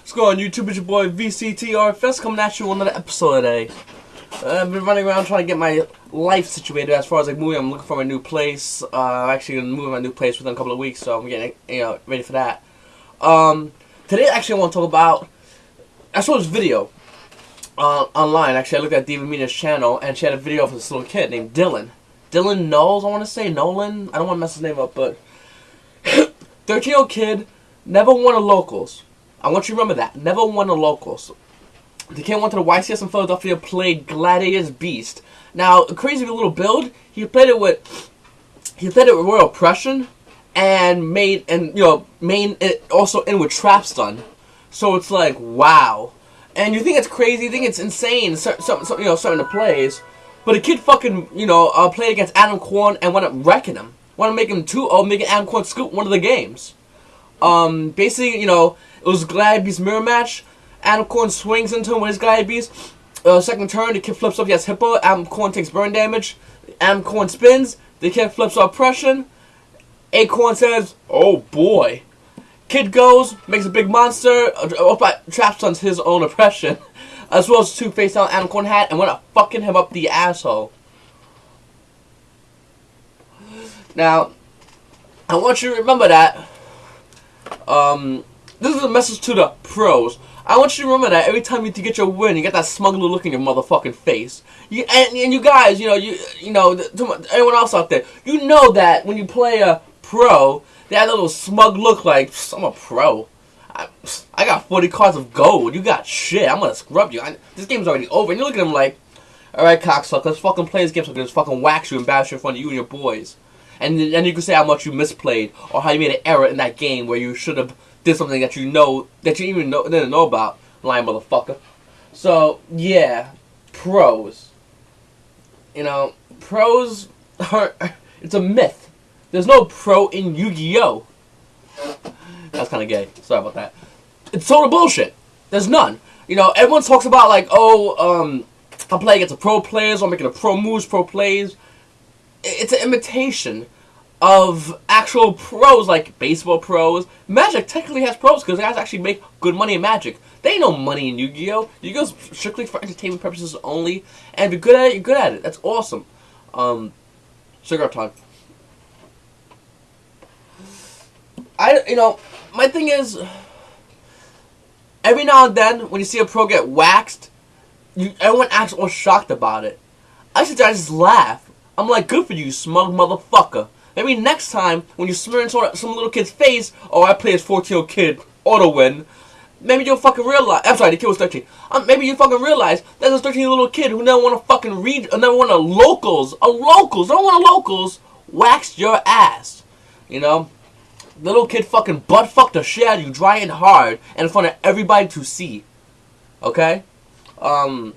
What's going on YouTube? It's your boy MrVctrfs coming at you with another episode today. I've been running around trying to get my life situated as far as like moving. I'm looking for my new place. I'm actually gonna move my new place within a couple of weeks, so I'm getting ready for that. Today actually I want to talk about. I saw this video online. Actually, I looked at Diva Mina's channel and she had a video of this little kid named Dylan. Dylan Knowles, I want to say Nolan. I don't want to mess his name up, but 13-year-old kid never won a locals. I want you to remember that. Never won a locals. The kid went to the YCS in Philadelphia, played Gladiator's Beast. Now, a crazy little build. He played it with Royal Oppression and made it also in with Trap Stun. So it's like, wow. And you think it's crazy, you think it's insane, certain the plays. But the kid fucking, played against Adam Korn and wound up wrecking him. Wound up making him 2-0, making Adam Korn scoop one of the games. Basically, it was Glad Beast mirror match. Adam Korn swings into him with his Glad Beast. Second turn, the kid flips up, he has Hippo. Adam Korn takes burn damage. Adam Korn spins. The kid flips up Oppression. Acorn says, oh boy. Kid goes, makes a big monster. Trap stuns his own Oppression. As well as two face down Adam Korn had and went up fucking him up the asshole. Now, I want you to remember that. This is a message to the pros. I want you to remember that every time you get your win, you get that smug little look in your motherfucking face. And you guys, everyone else out there, you know that when you play a pro, they have that little smug look like, I'm a pro. I got 40 cards of gold. You got shit. I'm gonna scrub you. This game's already over. And you look at them like, alright, cocksucker, let's fucking play this game so I can just fucking wax you and bash you in front of you and your boys. And then you can say how much you misplayed or how you made an error in that game where you should have did something that you didn't know about, lying motherfucker. So yeah, pros. Pros are, it's a myth. There's no pro in Yu-Gi-Oh. That's kind of gay. Sorry about that. It's total bullshit. There's none. Everyone talks about like, I'm playing against the pro players, or I'm making a pro moves, pro plays. It's an imitation of actual pros, like baseball pros. Magic technically has pros because guys actually make good money in Magic. There ain't no money in Yu-Gi-Oh! Yu-Gi-Oh's strictly for entertainment purposes only, and if you're good at it, you're good at it. That's awesome. Cigarette time. My thing is, every now and then when you see a pro get waxed, everyone acts all shocked about it. I just laugh. I'm like, good for you, smug motherfucker. Maybe next time, when you smear into some little kid's face, I play as 14-year-old kid, auto-win, maybe you'll fucking realize, I'm sorry, the kid was 13. Maybe you fucking realize there's a 13-year-old little kid who never want to fucking read, or never want a locals, don't want a locals, waxed your ass. Little kid fucking butt-fucked the shit out of you, dry and hard, and in front of everybody to see. Okay? I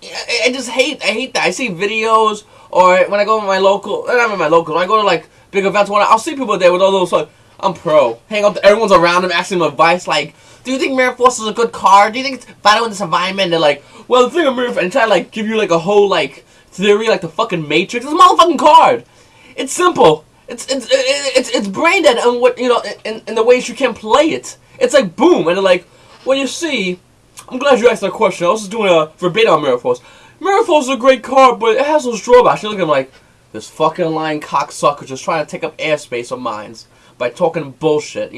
hate that. I see videos, or when I go to my local, not my local, when I go to like big events, I'll see people there with all those like, I'm pro. Hang up, everyone's around them asking them advice like, do you think MrVctrfs is a good card? Do you think it's vital in this environment? They're like, well, the thing of MrVctrfs, and try to like give you like a whole like theory like the fucking Matrix. It's a motherfucking card. It's simple. It's brain dead and what in the ways you can play it. It's like boom, and they're like, well, you see, I'm glad you asked that question. I was just doing a verbatim on MrVctrfs. MrVctrfs is a great card, but it has those drawbacks. You look at him like, this fucking lying cocksucker just trying to take up airspace of mine by talking bullshit,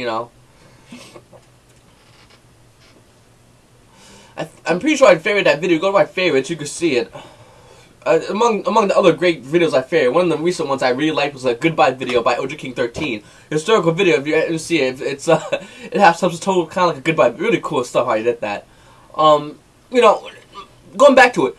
I'm pretty sure I'd favorite that video. Go to my favorites, you can see it. Among the other great videos I favorite, one of the recent ones I really liked was a Goodbye video by OG King 13. Historical video, if you see it, it has some total kind of like a goodbye. Really cool stuff how you did that. Going back to it,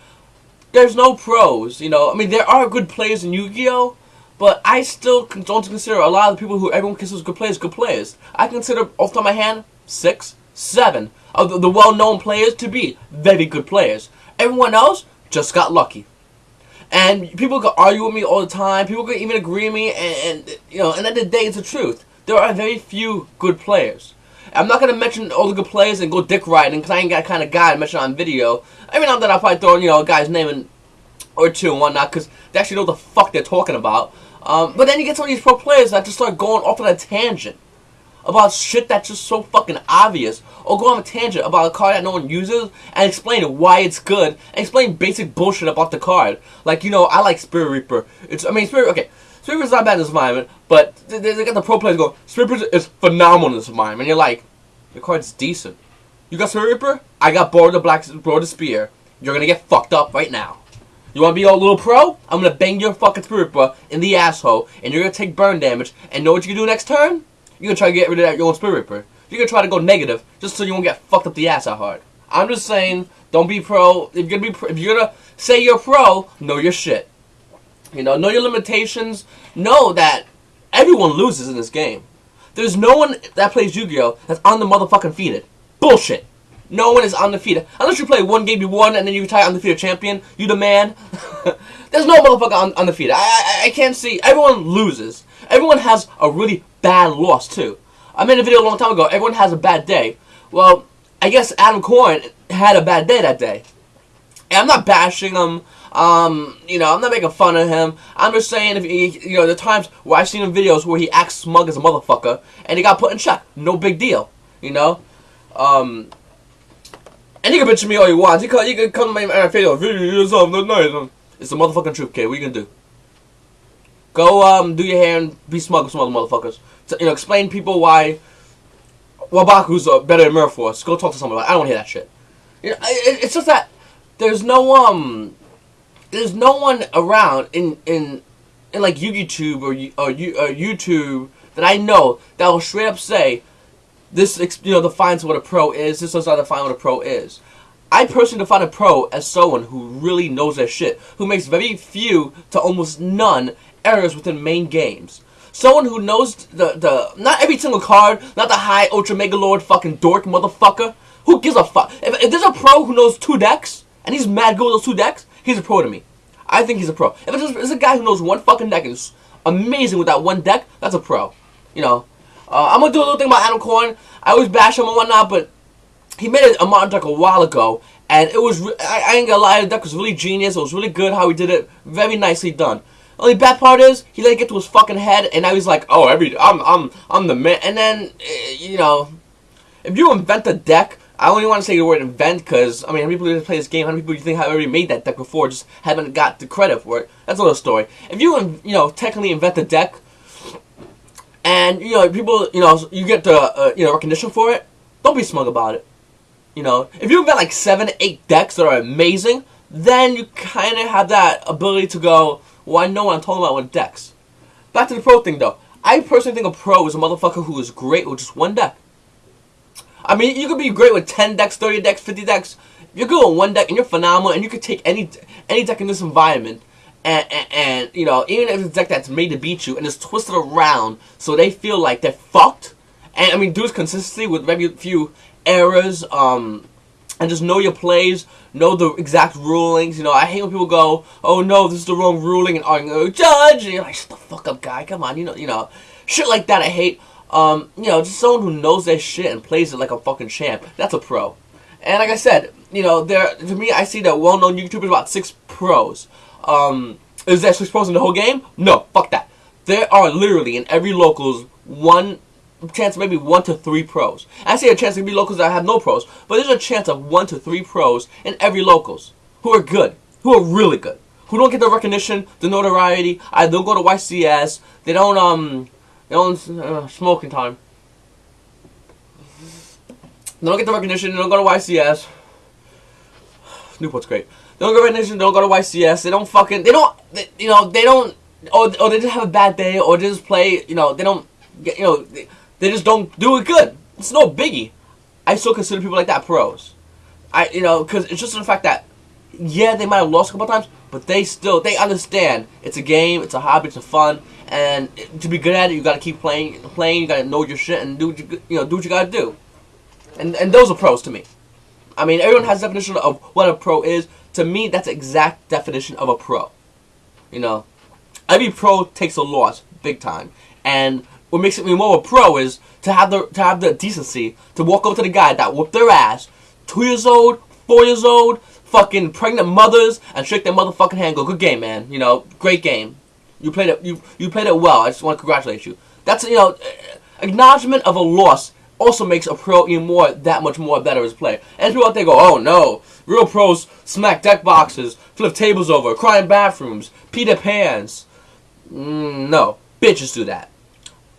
there's no pros, there are good players in Yu-Gi-Oh! But I still don't consider a lot of the people who everyone considers good players. I consider, off the top of my hand, 6, 7 of the well-known players to be very good players. Everyone else just got lucky. And people can argue with me all the time, people can even agree with me, and at the end of the day, it's the truth. There are very few good players. I'm not going to mention all the good players and go dick riding, because I ain't that kind of guy to mention on video. Every now and then I'll probably throw, a guy's name or two and whatnot, because they actually know what the fuck they're talking about. But then you get some of these pro players that just start going off on a tangent. about shit that's just so fucking obvious, or go on a tangent about a card that no one uses and explain why it's good, and explain basic bullshit about the card. Like, you know, I like Spirit Reaper. Spirit Reaper's not bad in this environment, but they got the pro players going, Spirit Reaper is phenomenal in this environment. And you're like, your card's decent. You got Spirit Reaper? I got Border the Spear. You're gonna get fucked up right now. You wanna be a little pro? I'm gonna bang your fucking Spirit Reaper in the asshole, and you're gonna take burn damage, and know what you can do next turn? You're gonna try to get rid of your own Spirit Reaper. You're gonna try to go negative, just so you won't get fucked up the ass that hard. I'm just saying, don't be pro. If you're gonna say you're pro, know your shit. You know your limitations. Know that everyone loses in this game. There's no one that plays Yu-Gi-Oh! That's on the motherfucking defeated. Bullshit. No one is undefeated. Unless you play one game, you won, and then you retire undefeated champion. You the man. There's no motherfucker undefeated. I can't see. Everyone loses. Everyone has a really bad loss, too. I made a video a long time ago. Everyone has a bad day. Well, I guess Adam Corn had a bad day that day. And I'm not bashing him. You know, I'm not making fun of him. I'm just saying, if he, you know, the times where I've seen him videos where he acts smug as a motherfucker, and he got put in check. No big deal. You know? And you can bitch at me all you want. You can come to my video. It's the motherfucking truth, kid. What you gonna do? Go, do your hair and be smug with some other motherfuckers. So, you know, explain people why Wabaku's better than MrVctrfs. Go talk to somebody. I don't want to hear that shit. You know, it's just that there's no one around in like YouTube or YouTube that I know that will straight up say this, you know, defines what a pro is. This does not define what a pro is. I personally define a pro as someone who really knows their shit, who makes very few to almost none errors within main games. Someone who knows the not every single card, not the high Ultra Mega Lord fucking dork motherfucker. Who gives a fuck? If there's a pro who knows 2 decks, and he's mad good with those 2 decks, he's a pro to me. I think he's a pro. If it's a guy who knows 1 fucking deck and is amazing with that 1 deck, that's a pro. You know. I'm gonna do a little thing about Adam Corn. I always bash him and whatnot, but he made a modern deck a while ago, and it was, I ain't gonna lie, the deck was really genius. It was really good how he did it. Very nicely done. Only bad part is, he let it get to his fucking head, and now he's like, oh, I'm the man. And then, you know, if you invent a deck, I only want to say the word invent, because, I mean, how many people who play this game, how many people do you think have already made that deck before, just haven't got the credit for it? That's another story. If you, you know, technically invent a deck, and, you know, people, you know, you get the, you know, recognition for it, don't be smug about it. You know, if you invent like 7, 8 decks that are amazing, then you kind of have that ability to go, well, I know what I'm talking about with decks. Back to the pro thing, though. I personally think a pro is a motherfucker who is great with just 1 deck. I mean, you could be great with 10 decks, 30 decks, 50 decks. You're good with 1 deck, and you're phenomenal, and you could take any deck in this environment, and you know, even if it's a deck that's made to beat you, and it's twisted around so they feel like they're fucked. And I mean, do this consistently with very few errors, and just know your plays, know the exact rulings. You know, I hate when people go, oh no, this is the wrong ruling, and I'm going to judge, and you're like, shut the fuck up, guy, come on, you know, shit like that I hate. You know, just someone who knows their shit and plays it like a fucking champ. That's a pro. And like I said, you know, to me, I see that well-known YouTubers, about 6 pros. Is there 6 pros in the whole game? No, fuck that. There are literally in every locals one chance, maybe 1 to 3 pros. I say a chance to be locals that have no pros, but there's a chance of 1 to 3 pros in every locals who are good, who are really good, who don't get the recognition, the notoriety. I don't go to YCS. They don't smoking time. They don't get the recognition. They don't go to YCS. Newport's great. They don't get recognition. They don't go to YCS. They don't fucking. They don't. You know. They don't. Or they just have a bad day. Or they just play. You know. They don't. Get, you know. They just don't do it good. It's no biggie. I still consider people like that pros. You know, because it's just the fact that, yeah, they might have lost a couple times, but they understand it's a game, it's a hobby, it's a fun, and to be good at it, you gotta keep playing. You gotta know your shit and do what you gotta do. And those are pros to me. I mean, everyone has a definition of what a pro is. To me, that's the exact definition of a pro. You know, every pro takes a loss, big time, and what makes it more of a pro is to have the decency to walk over to the guy that whooped their ass, 2 years old, 4 years old, fucking pregnant mothers, and shake their motherfucking hand. Go, good game, man. You know, great game. You played it. You played it well. I just want to congratulate you. That's, you know, acknowledgement of a loss also makes a pro even that much more better as a player. And people out there go, oh no, real pros smack deck boxes, flip tables over, cry in bathrooms, pee their pants. No, bitches do that.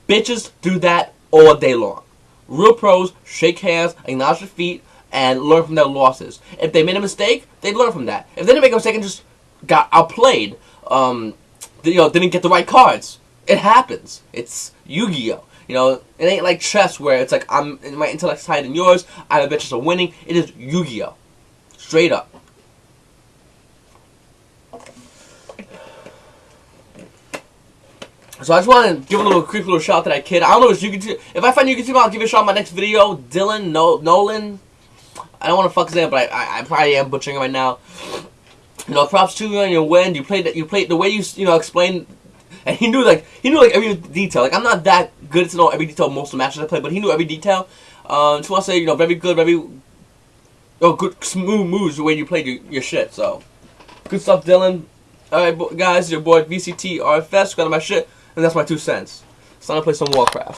Bitches do that all day long. Real pros shake hands, acknowledge defeat, and learn from their losses. If they made a mistake, they learn from that. If they didn't make a mistake and just got outplayed, didn't get the right cards, it happens. It's Yu-Gi-Oh! It ain't like chess where it's like my intellect's higher than yours, I have a bitches are winning. It is Yu-Gi-Oh! Straight up. So I just want to give a quick little shout out to that kid. I don't know if if I find YouTube, I'll give you a shout out in my next video. Dylan, Nolan. I don't want to fuck his name, but I probably am butchering it right now. Props to you on your win. You played the way you explained, and he knew every detail. Like, I'm not that good to know every detail of most of the matches I play, but he knew every detail. Just want to say, very good, good smooth moves the way you played your shit. So good stuff, Dylan. All right, guys, your boy MrVctrfs got my shit. And that's my 2 cents. It's time to play some Warcraft.